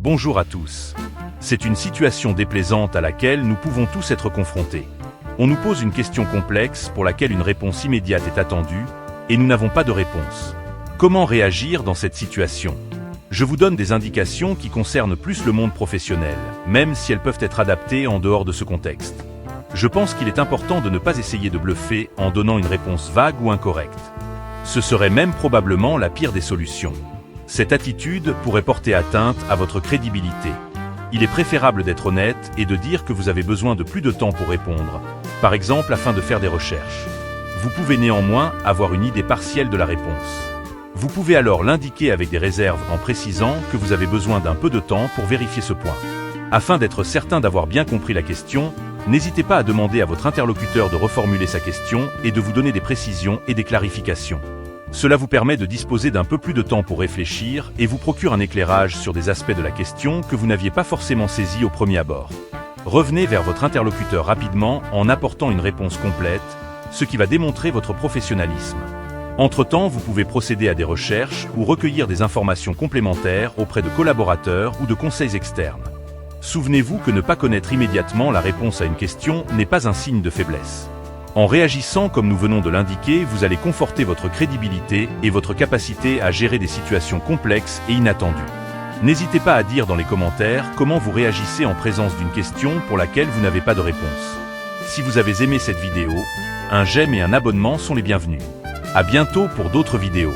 Bonjour à tous. C'est une situation déplaisante à laquelle nous pouvons tous être confrontés. On nous pose une question complexe pour laquelle une réponse immédiate est attendue, et nous n'avons pas de réponse. Comment réagir dans cette situation? Je vous donne des indications qui concernent plus le monde professionnel, même si elles peuvent être adaptées en dehors de ce contexte. Je pense qu'il est important de ne pas essayer de bluffer en donnant une réponse vague ou incorrecte. Ce serait même probablement la pire des solutions. Cette attitude pourrait porter atteinte à votre crédibilité. Il est préférable d'être honnête et de dire que vous avez besoin de plus de temps pour répondre, par exemple afin de faire des recherches. Vous pouvez néanmoins avoir une idée partielle de la réponse. Vous pouvez alors l'indiquer avec des réserves en précisant que vous avez besoin d'un peu de temps pour vérifier ce point. Afin d'être certain d'avoir bien compris la question, n'hésitez pas à demander à votre interlocuteur de reformuler sa question et de vous donner des précisions et des clarifications. Cela vous permet de disposer d'un peu plus de temps pour réfléchir et vous procure un éclairage sur des aspects de la question que vous n'aviez pas forcément saisis au premier abord. Revenez vers votre interlocuteur rapidement en apportant une réponse complète, ce qui va démontrer votre professionnalisme. Entre-temps, vous pouvez procéder à des recherches ou recueillir des informations complémentaires auprès de collaborateurs ou de conseils externes. Souvenez-vous que ne pas connaître immédiatement la réponse à une question n'est pas un signe de faiblesse. En réagissant comme nous venons de l'indiquer, vous allez conforter votre crédibilité et votre capacité à gérer des situations complexes et inattendues. N'hésitez pas à dire dans les commentaires comment vous réagissez en présence d'une question pour laquelle vous n'avez pas de réponse. Si vous avez aimé cette vidéo, un j'aime et un abonnement sont les bienvenus. À bientôt pour d'autres vidéos.